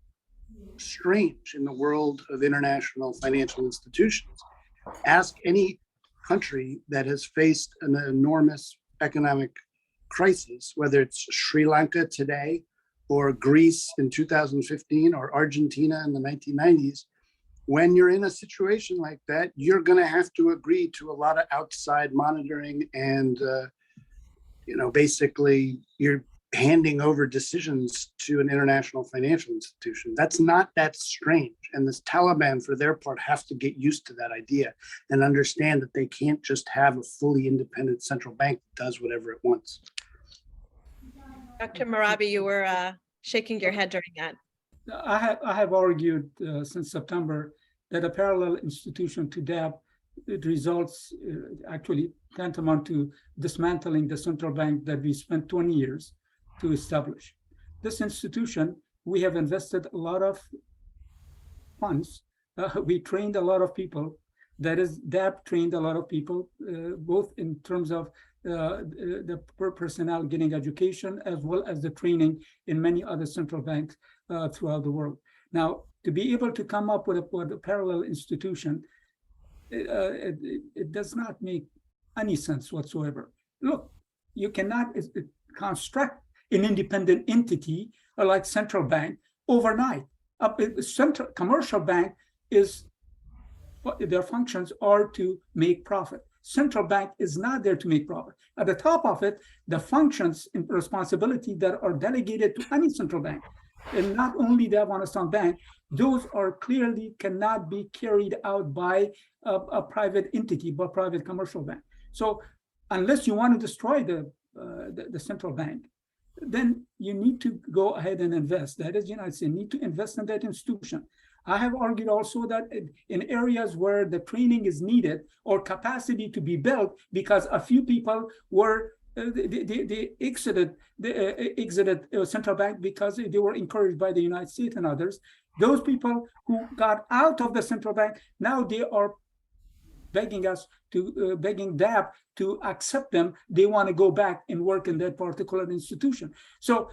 strange in the world of international financial institutions. Ask any country that has faced an enormous economic crisis, whether it's Sri Lanka today or Greece in 2015 or Argentina in the 1990s. When you're in a situation like that, you're going to have to agree to a lot of outside monitoring and, basically you're handing over decisions to an international financial institution. That's not that strange. And the Taliban, for their part, have to get used to that idea and understand that they can't just have a fully independent central bank that does whatever it wants. Dr. Mehrabi, you were shaking your head during that. I have argued since September that a parallel institution to DAP, it results actually tantamount to dismantling the central bank that we spent 20 years to establish. This institution, we have invested a lot of funds. We trained a lot of people. That is, DAP trained a lot of people, both in terms of the personnel getting education, as well as the training in many other central banks throughout the world. Now, to be able to come up with a parallel institution, it does not make any sense whatsoever. Look, you cannot construct an independent entity like central bank overnight. Central commercial bank is, their functions are to make profit. Central bank is not there to make profit. At the top of it, the functions and responsibility that are delegated to any central bank, and not only the Afghanistan Bank, those are clearly cannot be carried out by a private entity, but private commercial bank. So unless you want to destroy the central bank, then you need to go ahead and invest. That is, the United States need to invest in that institution. I have argued also that in areas where the training is needed or capacity to be built because a few people were they exited central bank because they were encouraged by the United States and others. Those people who got out of the central bank, now they are begging us to begging DAP to accept them. They want to go back and work in that particular institution. So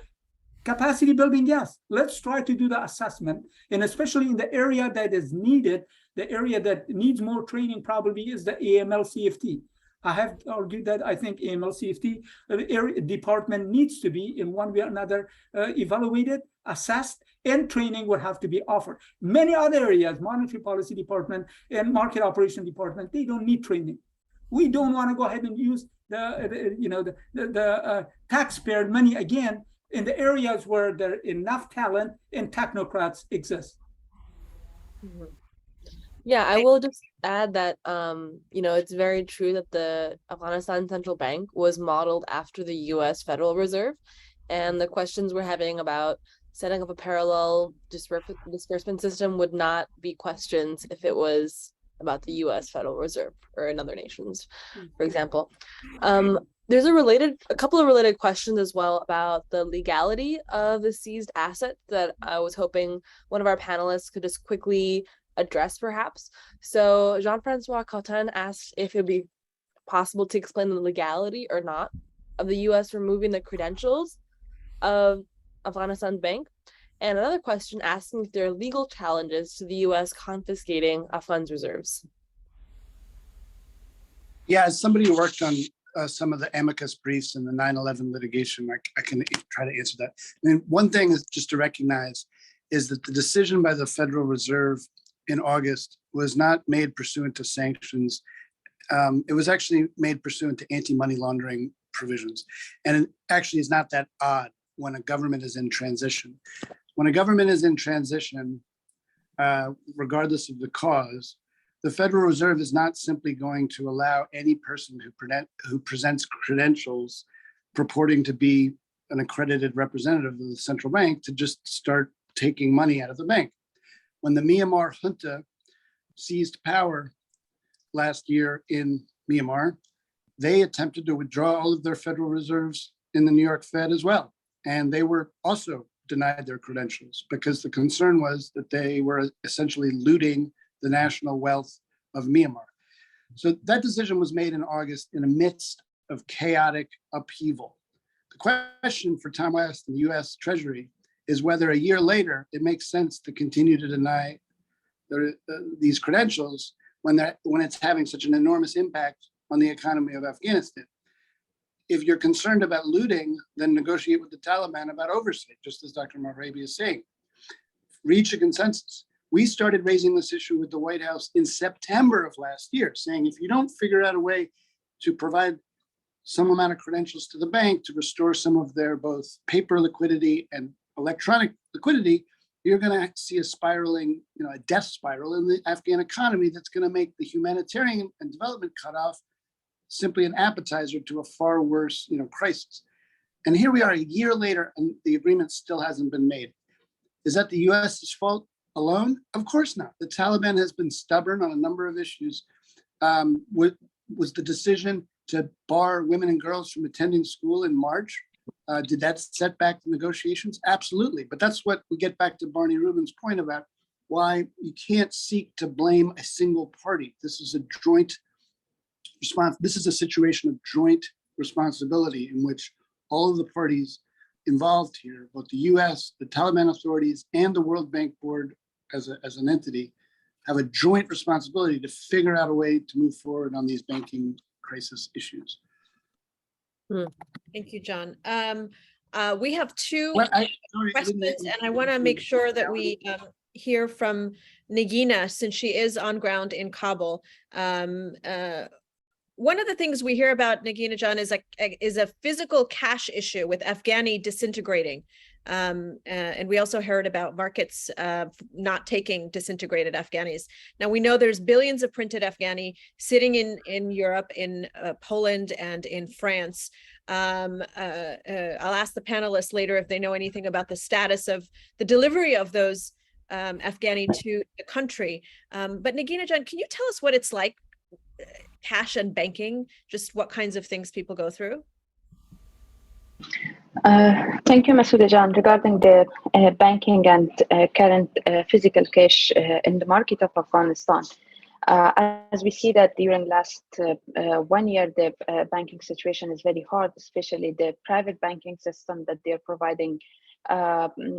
capacity building, yes, let's try to do the assessment, and especially in the area that is needed, the area that needs more training probably is the AML-CFT. I have argued that I think AML-CFT department needs to be in one way or another evaluated, assessed, and training would have to be offered. Many other areas, monetary policy department and market operation department, they don't need training. We don't want to go ahead and use the taxpayer money again in the areas where there are enough talent and technocrats exist. Yeah, I will just add that, it's very true that the Afghanistan Central Bank was modeled after the U.S. Federal Reserve, and the questions we're having about setting up a parallel disbursement system would not be questions if it was about the U.S. Federal Reserve or in other nations, for example. There's a couple of related questions as well about the legality of the seized asset that I was hoping one of our panelists could just quickly address, perhaps. So Jean-Francois Cautin asked if it would be possible to explain the legality or not of the U.S. removing the credentials of Afghanistan Bank. And another question asking if there are legal challenges to the U.S. confiscating Afghan's reserves. Yeah, as somebody who worked on some of the amicus briefs in the 9/11 litigation, I can try to answer that. I mean, one thing is just to recognize is that the decision by the Federal Reserve in August was not made pursuant to sanctions. It was actually made pursuant to anti-money laundering provisions. And it actually is not that odd when a government is in transition. When a government is in transition, regardless of the cause, the Federal Reserve is not simply going to allow any person who presents credentials purporting to be an accredited representative of the central bank to just start taking money out of the bank. When the Myanmar junta seized power last year in Myanmar, they attempted to withdraw all of their Federal Reserves in the New York Fed as well. And they were also denied their credentials because the concern was that they were essentially looting the national wealth of Myanmar. So that decision was made in August in the midst of chaotic upheaval. The question for Tom West and the US Treasury is whether a year later it makes sense to continue to deny these credentials when it's having such an enormous impact on the economy of Afghanistan. If you're concerned about looting, then negotiate with the Taliban about oversight, just as Dr. Mehrabi is saying. Reach a consensus. We started raising this issue with the White House in September of last year, saying if you don't figure out a way to provide some amount of credentials to the bank to restore some of their both paper liquidity and electronic liquidity, you're going to see a spiraling, a death spiral in the Afghan economy that's going to make the humanitarian and development cutoff simply an appetizer to a far worse, crisis. And here we are a year later, and the agreement still hasn't been made. Is that the U.S.'s fault alone? Of course not. The Taliban has been stubborn on a number of issues. Was the decision to bar women and girls from attending school in March? Did that set back the negotiations? Absolutely. But that's what we get back to Barney Rubin's point about why you can't seek to blame a single party. This is a joint response. This is a situation of joint responsibility in which all of the parties involved here, both the US, the Taliban authorities, and the World Bank Board as an entity, have a joint responsibility to figure out a way to move forward on these banking crisis issues. Thank you, John. We have two questions, and I want to make sure that we hear from Negina, since she is on ground in Kabul. One of the things we hear about, Negina, John, is a physical cash issue with Afghani disintegrating. And we also heard about markets not taking disintegrated Afghanis. Now, we know there's billions of printed Afghani sitting in Europe, in Poland, and in France. I'll ask the panelists later if they know anything about the status of the delivery of those Afghani to the country. But Negina, John, can you tell us what it's like, cash and banking, just what kinds of things people go through? Thank you, Masouda John. Regarding the banking and current physical cash in the market of Afghanistan, as we see that during last 1 year, the banking situation is very hard, especially the private banking system that they're providing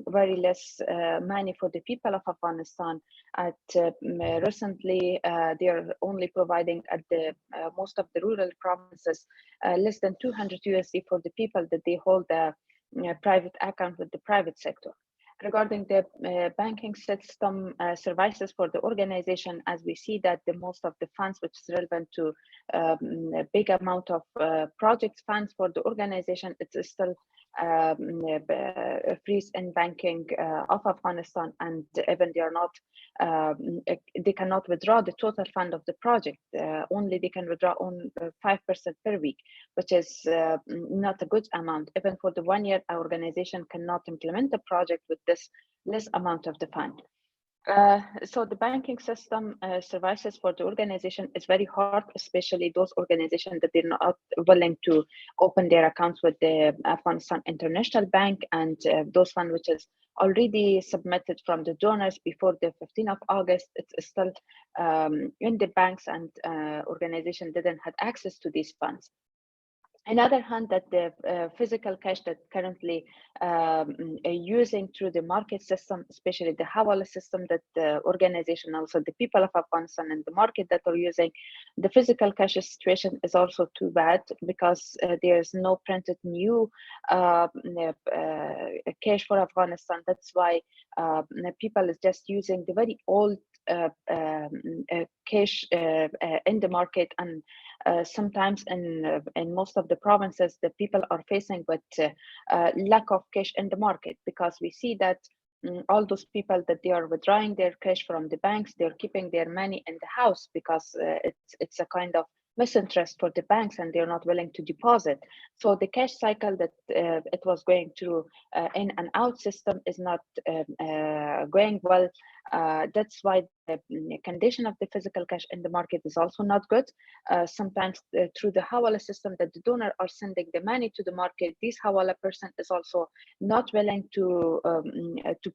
very less money for the people of Afghanistan. Recently, they are only providing at the most of the rural provinces less than 200 USD for the people that they hold a private account with the private sector. Regarding the banking system services for the organization, as we see that the most of the funds which is relevant to a big amount of project funds for the organization, it's still freeze in banking of Afghanistan, and even they are not, they cannot withdraw the total fund of the project. Only they can withdraw on 5% per week, which is not a good amount. Even for the 1 year, our organization cannot implement the project with this less amount of the fund. So the banking system services for the organization is very hard, especially those organizations that they're not willing to open their accounts with the Afghanistan International Bank, and those funds which is already submitted from the donors before the 15th of August, it's still in the banks, and organization didn't have access to these funds. Another hand, that the physical cash that currently using through the market system, especially the Hawala system, that the organization, also the people of Afghanistan and the market that are using the physical cash situation is also too bad, because there's no printed new cash for Afghanistan. That's why people is just using the very old cash in the market, and sometimes in most of the provinces, the people are facing with lack of cash in the market, because we see that all those people that they are withdrawing their cash from the banks, they're keeping their money in the house, because it's a kind of misinterest for the banks, and they're not willing to deposit. So the cash cycle that it was going through in and out system is not going well. That's why the condition of the physical cash in the market is also not good. Sometimes through the Hawala system that the donor are sending the money to the market, this Hawala person is also not willing to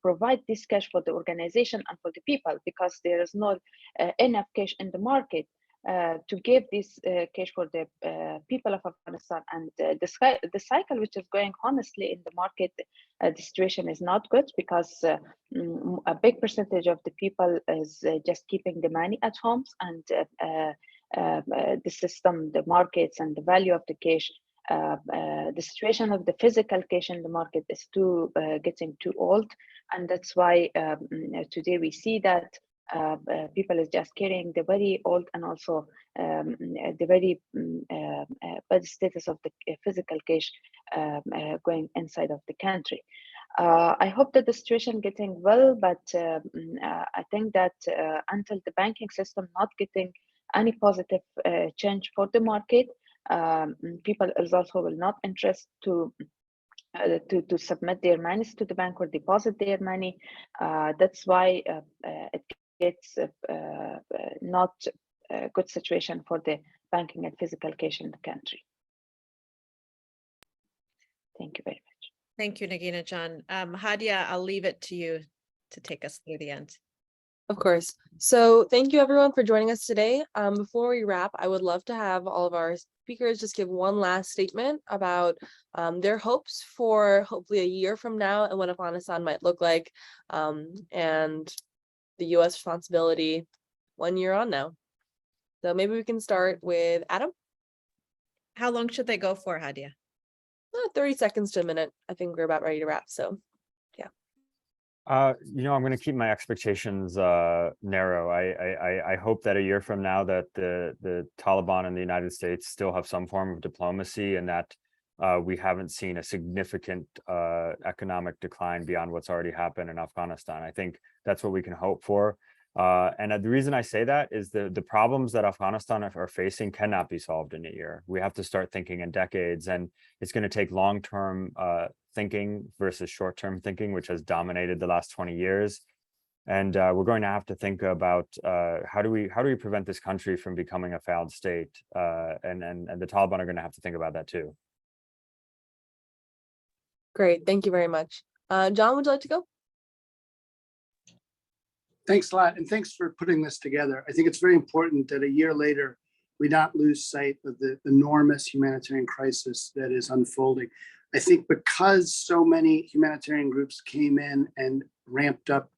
provide this cash for the organization and for the people, because there is not enough cash in the market to give this cash for the people of Afghanistan. And the cycle which is going honestly in the market, the situation is not good, because a big percentage of the people is just keeping the money at homes, and the system, the markets, and the value of the cash, the situation of the physical cash in the market is getting too old. And that's why today we see that people is just carrying the very old and also the very bad status of the physical cash going inside of the country. I hope that the situation getting well, but I think that until the banking system not getting any positive change for the market, people is also will not interest to submit their monies to the bank or deposit their money. That's why it gets not a good situation for the banking and physical cash in the country. Thank you very much. Thank you, Negina Jan. Hadia, I'll leave it to you to take us through the end. Of course. So thank you everyone for joining us today. Before we wrap, I would love to have all of our speakers just give one last statement about their hopes for hopefully a year from now and what Afghanistan might look like, and the U.S. responsibility 1 year on now. So maybe we can start with Adam. How long should they go for, Hadia? 30 seconds to a minute. I think we're about ready to wrap. So yeah. I'm going to keep my expectations narrow. I hope that a year from now that the Taliban and the United States still have some form of diplomacy, and that we haven't seen a significant economic decline beyond what's already happened in Afghanistan. I think that's what we can hope for. And the reason I say that is the problems that Afghanistan are facing cannot be solved in a year. We have to start thinking in decades, and it's going to take long-term thinking versus short-term thinking, which has dominated the last 20 years. And we're going to have to think about how do we prevent this country from becoming a failed state? And the Taliban are going to have to think about that too. Great. Thank you very much. John, would you like to go? Thanks a lot. And thanks for putting this together. I think it's very important that a year later, we not lose sight of the enormous humanitarian crisis that is unfolding. I think because so many humanitarian groups came in and ramped up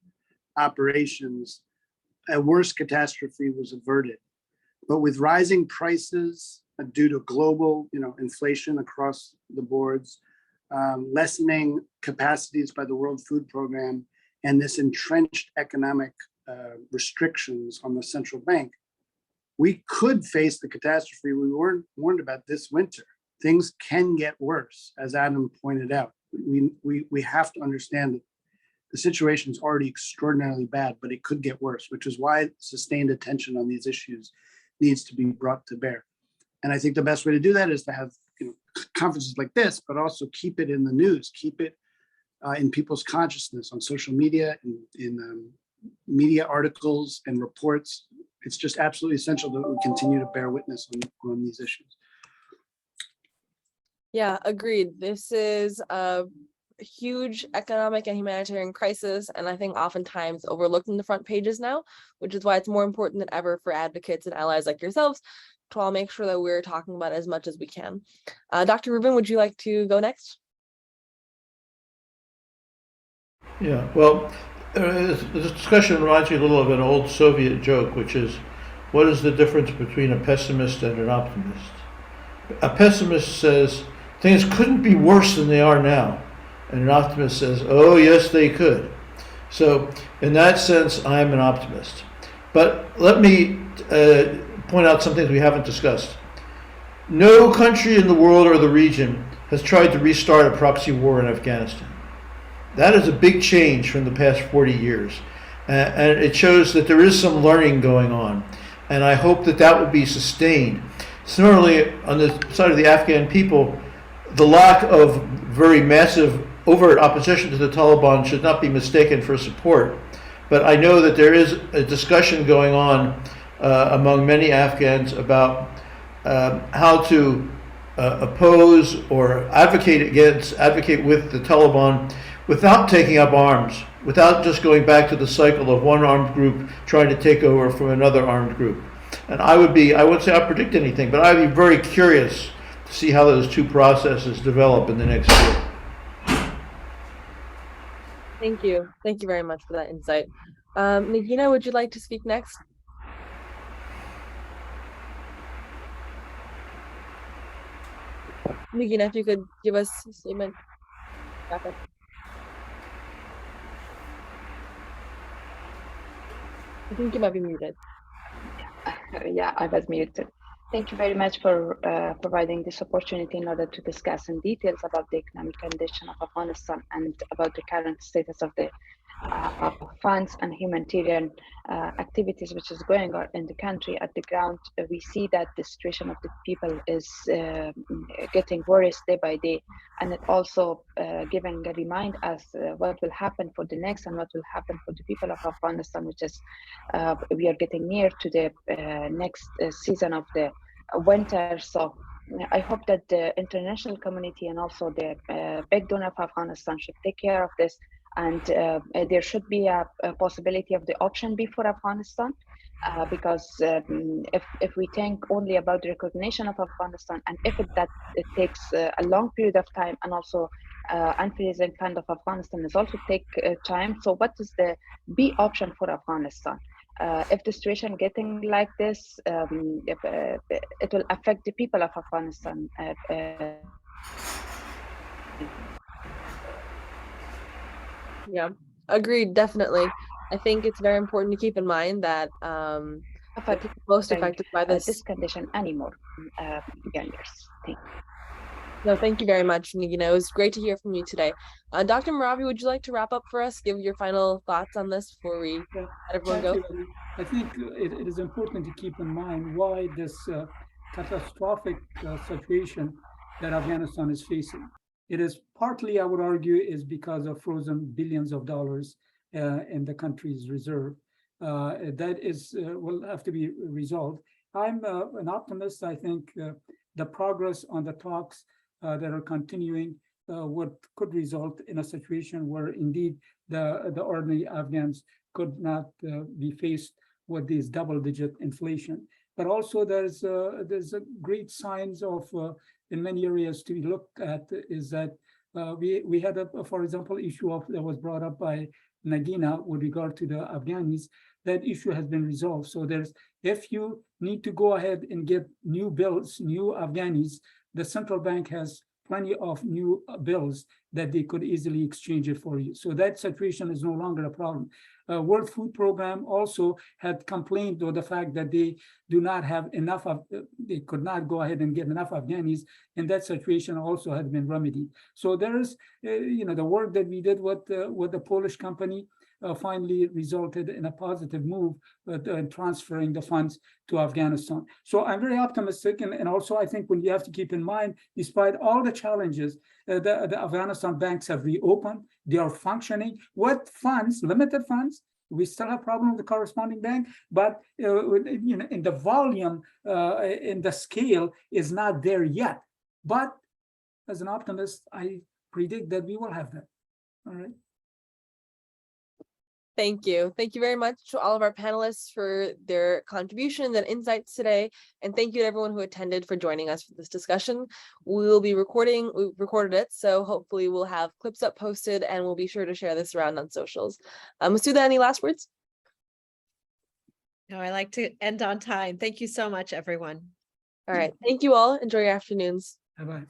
operations, a worse catastrophe was averted. But with rising prices due to global, inflation across the boards, lessening capacities by the World Food Program, and this entrenched economic restrictions on the central bank, we could face the catastrophe we weren't warned about this winter. Things can get worse, as Adam pointed out. We have to understand that the situation is already extraordinarily bad, but it could get worse, which is why sustained attention on these issues needs to be brought to bear. And I think the best way to do that is to have conferences like this, but also keep it in the news, keep it in people's consciousness on social media, in media articles and reports. It's just absolutely essential that we continue to bear witness on these issues. Yeah, agreed. This is a huge economic and humanitarian crisis, and I think oftentimes overlooked in the front pages now, which is why it's more important than ever for advocates and allies like yourselves to all make sure that we're talking about as much as we can. Dr. Rubin, would you like to go next? Yeah, well, this discussion reminds me a little of an old Soviet joke, which is, what is the difference between a pessimist and an optimist? A pessimist says, things couldn't be worse than they are now. And an optimist says, oh, yes, they could. So in that sense, I'm an optimist. But let me point out some things we haven't discussed. No country in the world or the region has tried to restart a proxy war in Afghanistan. That is a big change from the past 40 years. And it shows that there is some learning going on. And I hope that that will be sustained. Similarly, on the side of the Afghan people, the lack of very massive overt opposition to the Taliban should not be mistaken for support. But I know that there is a discussion going on among many Afghans about how to oppose or advocate with the Taliban without taking up arms, without just going back to the cycle of one armed group trying to take over from another armed group. And I wouldn't say I predict anything, but I'd be very curious to see how those two processes develop in the next year. Thank you. Thank you very much for that insight. Negina, would you like to speak next? Negina, if you could give us a statement. Back up. I think you might be muted. Yeah, I was muted. Thank you very much for providing this opportunity in order to discuss in details about the economic condition of Afghanistan and about the current status of the funds and humanitarian activities which is going on in the country. At the ground, we see that the situation of the people is getting worse day by day, and it also giving a remind us what will happen for the next and what will happen for the people of Afghanistan, which is we are getting near to the next season of the winter. So I hope that the international community and also the big donor of Afghanistan should take care of this, and there should be a possibility of the option B for Afghanistan, because if we think only about the recognition of Afghanistan, and if it takes a long period of time, and also unfreezing fund of Afghanistan is also take time. So what is the B option for Afghanistan? If the situation getting like this, it will affect the people of Afghanistan. Yeah, agreed, definitely. I think it's very important to keep in mind that the people most affected by this condition anymore. Young years. Thank you. No, thank you very much, Negina. It was great to hear from you today. Dr. Mehrabi, would you like to wrap up for us? Give your final thoughts on this before we let everyone go? I think it is important to keep in mind why this catastrophic situation that Afghanistan is facing. It is partly, I would argue, is because of frozen billions of dollars in the country's reserve. That is will have to be resolved. I'm an optimist. I think the progress on the talks that are continuing could result in a situation where indeed the ordinary Afghans could not be faced with these double-digit inflation. But also there's a great signs of in many areas to look at is that we had for example, issue that was brought up by Negina with regard to the Afghanis. That issue has been resolved. So if you need to go ahead and get new bills, new Afghanis, the central bank has plenty of new bills that they could easily exchange it for you. So that situation is no longer a problem. World Food Program also had complained of the fact that they do not have enough of, they could not go ahead and get enough Afghanis, and that situation also had been remedied. So there is, the work that we did with the Polish company finally resulted in a positive move transferring the funds to Afghanistan. So I'm very optimistic, and also I think when you have to keep in mind, despite all the challenges, the Afghanistan banks have reopened, they are functioning. What funds, limited funds, we still have problem with the corresponding bank, but in the volume, in the scale is not there yet. But as an optimist, I predict that we will have that. All right. Thank you. Thank you very much to all of our panelists for their contributions and insights today. And thank you to everyone who attended for joining us for this discussion. We recorded it, so hopefully we'll have clips up posted and we'll be sure to share this around on socials. Masuda, any last words? No, I like to end on time. Thank you so much, everyone. All right. Thank you all. Enjoy your afternoons. Bye-bye.